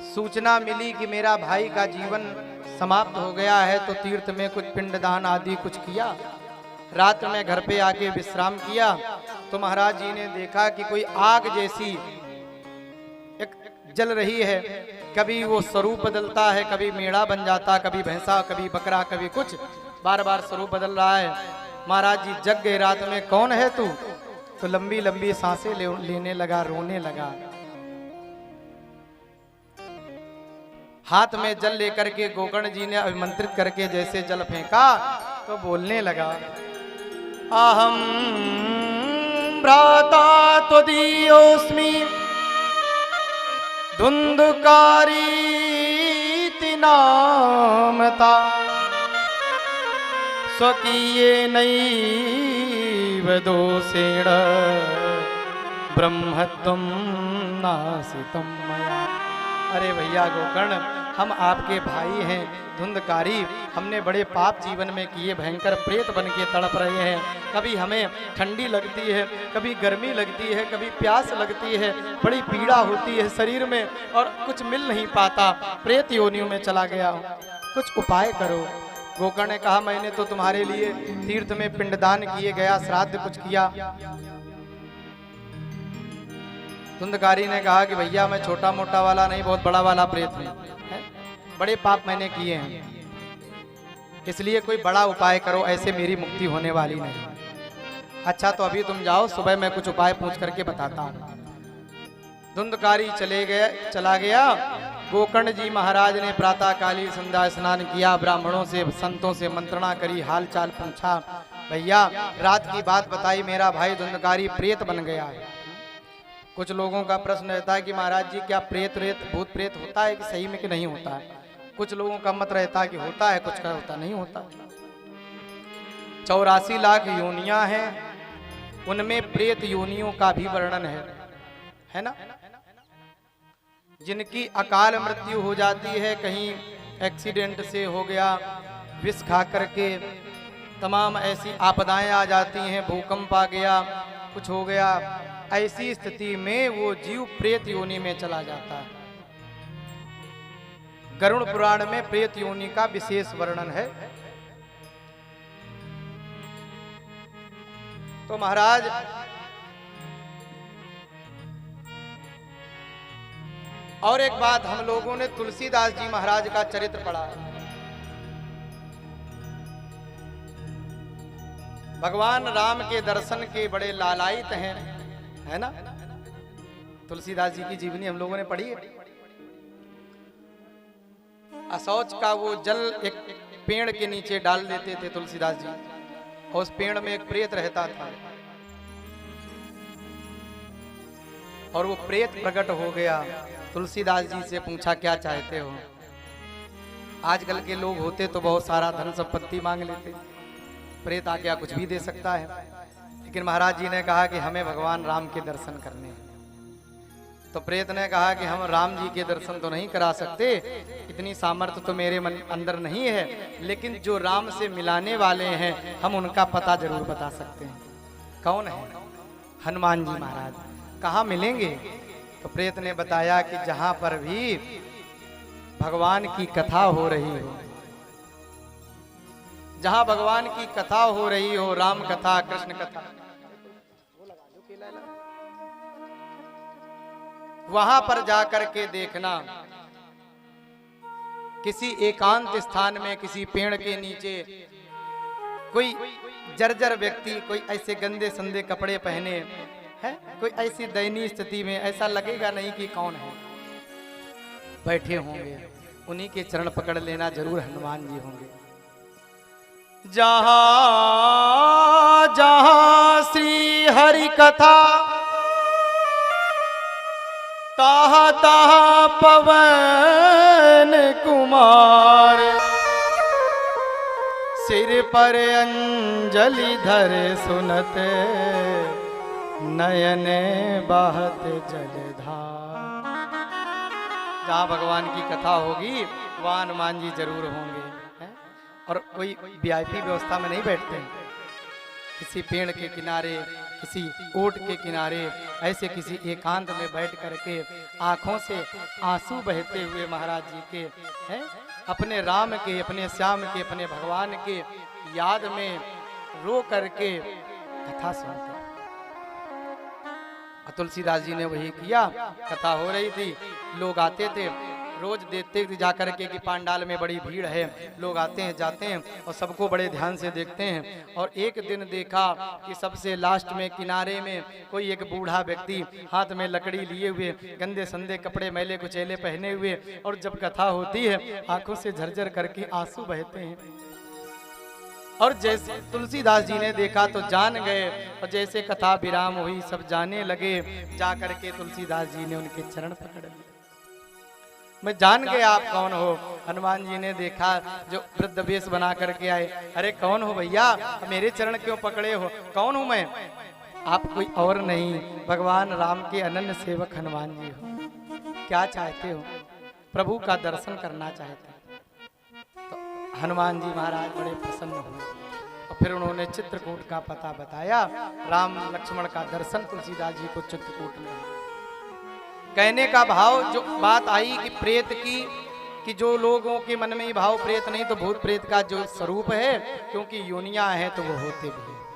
सूचना मिली कि मेरा भाई का जीवन समाप्त हो गया है, तो तीर्थ में कुछ पिंडदान आदि कुछ किया। रात में घर पे आके विश्राम किया तो महाराज जी ने देखा कि कोई आग जैसी एक जल रही है। कभी वो स्वरूप बदलता है, कभी मेढ़ा बन जाता, कभी भैंसा, कभी बकरा, कभी कुछ, बार बार स्वरूप बदल रहा है। महाराज जी जग गए रात में, कौन है तू? तो लंबी लंबी सांसें लेने लगा, रोने लगा। हाथ में जल लेकर के गोकर्ण जी ने अभिमंत्रित करके जैसे जल फेंका तो बोलने लगा, अहम भ्राता त्वदीयोऽस्मि धुंधुकारीति नामता स्वकीयेनैव दोषेण ब्रह्मत्वं नासितं मया। अरे भैया गोकर्ण, हम आपके भाई हैं धुंधकारी, हमने बड़े पाप जीवन में किए, भयंकर प्रेत बन के तड़प रहे हैं। कभी हमें ठंडी लगती है, कभी गर्मी लगती है, कभी प्यास लगती है, बड़ी पीड़ा होती है शरीर में और कुछ मिल नहीं पाता, प्रेत योनियों में चला गया हूँ, कुछ उपाय करो। गोकर्ण ने कहा, मैंने तो तुम्हारे लिए तीर्थ में पिंडदान किए गया, श्राद्ध कुछ किया। धुंधकारी ने कहा कि भैया मैं छोटा मोटा वाला नहीं, बहुत बड़ा वाला प्रेत हूं, बड़े पाप मैंने किए हैं, इसलिए कोई बड़ा उपाय करो, ऐसे मेरी मुक्ति होने वाली नहीं। अच्छा तो अभी तुम जाओ, सुबह मैं कुछ उपाय पूछ करके बताता हूं। धुंधकारी चला गया। गोकर्ण जी महाराज ने प्रातः काली संध्या स्नान किया, ब्राह्मणों से संतों से मंत्रणा करी, हाल चाल पूछा। भैया रात की बात बताई, मेरा भाई धुंधकारी प्रेत बन गया है। कुछ लोगों का प्रश्न रहता है कि महाराज जी क्या प्रेत भूत प्रेत होता है कि सही में कि नहीं होता है? कुछ लोगों का मत रहता है कि होता है, कुछ का होता नहीं होता। 84 लाख योनियां हैं, उनमें प्रेत योनियों का भी वर्णन है ना। जिनकी अकाल मृत्यु हो जाती है, कहीं एक्सीडेंट से हो गया, विष खा करके तमाम ऐसी आपदाएं आ जाती हैं, भूकंप आ गया, कुछ हो गया, ऐसी स्थिति में वो जीव प्रेत योनि में चला जाता है। गरुड़ पुराण में प्रेत योनि का विशेष वर्णन है। तो महाराज और एक बात, हम लोगों ने तुलसीदास जी महाराज का चरित्र पढ़ा है। भगवान राम के दर्शन के बड़े लालायित हैं, है ना। तुलसीदास जी की जीवनी हम लोगों ने पढ़ी है। असौच का वो जल एक पेड़ के नीचे डाल देते थे तुलसीदास जी, और उस पेड़ में एक प्रेत रहता था, और वो प्रेत प्रकट हो गया। तुलसीदास जी से पूछा क्या चाहते हो? आजकल के लोग होते तो बहुत सारा धन संपत्ति मांग लेते, प्रेत आ क्या कुछ भी दे सकता है, लेकिन महाराज जी ने कहा कि हमें भगवान राम के दर्शन करने हैं। तो प्रेत ने कहा कि हम राम जी के दर्शन तो नहीं करा सकते, इतनी सामर्थ्य तो मेरे मन अंदर नहीं है, लेकिन जो राम से मिलाने वाले हैं हम उनका पता जरूर बता सकते हैं। कौन है? हनुमान जी महाराज। कहाँ मिलेंगे? तो प्रेत ने बताया कि जहां पर भी भगवान की कथा हो रही हो, जहां भगवान की कथा हो रही हो, राम कथा, कृष्ण कथा, वहां पर जाकर के देखना। किसी एकांत स्थान में, किसी पेड़ के नीचे कोई जर्जर व्यक्ति, कोई ऐसे गंदे संदे कपड़े पहने है, कोई ऐसी दयनीय स्थिति में, ऐसा लगेगा नहीं कि कौन है, बैठे होंगे, उन्हीं के चरण पकड़ लेना, जरूर हनुमान जी होंगे। जहां जहां श्री हरि कथा, ताहा ताहा पवन कुमार, सिर पर अंजलि धर सुनत, नयन बहत जलधार। जहाँ भगवान की कथा होगी वहाँ हनुमान जी जरूर होंगे, है? और कोई वीआईपी व्यवस्था में नहीं बैठते, किसी पेड़ के किनारे किसी ओट के किनारे ऐसे किसी एकांत में बैठ करके आंखों से आंसू बहते हुए महाराज जी के हैं अपने राम के, अपने श्याम के, अपने भगवान के याद में रो करके कथा सुनते। तुलसीदास जी ने वही किया। कथा हो रही थी, लोग आते थे, रोज देखते थे जाकर के कि पांडाल में बड़ी भीड़ है, लोग आते हैं जाते हैं और सबको बड़े ध्यान से देखते हैं। और एक दिन देखा कि सबसे लास्ट में किनारे में कोई एक बूढ़ा व्यक्ति हाथ में लकड़ी लिए हुए, गंदे संदे कपड़े मैले कुचेले पहने हुए, और जब कथा होती है आंखों से झरझर करके आंसू बहते हैं। और जैसे तुलसीदास जी ने देखा तो जान गए, और जैसे कथा विराम हुई सब जाने लगे, जा करके तुलसीदास जी ने उनके चरण पकड़ लिए। मैं जान गया आप कौन हो। हनुमान जी ने देखा जो वृद्ध वेश बना करके आए, अरे कौन हो भैया, मेरे चरण क्यों पकड़े हो? कौन हूं मैं? आप कोई और नहीं, भगवान राम के अनन्य सेवक हनुमान जी हो। क्या चाहते हो? प्रभु का दर्शन करना चाहते हो। तो हनुमान जी महाराज बड़े प्रसन्न हुए और फिर उन्होंने चित्रकूट का पता बताया। राम लक्ष्मण का दर्शन तुलसीदास जी को चित्रकूट में। कहने का भाव जो बात आई कि प्रेत की, कि जो लोगों के मन में ही भाव प्रेत नहीं तो भूत प्रेत का जो स्वरूप है, क्योंकि योनियां हैं तो वो होते भी हैं।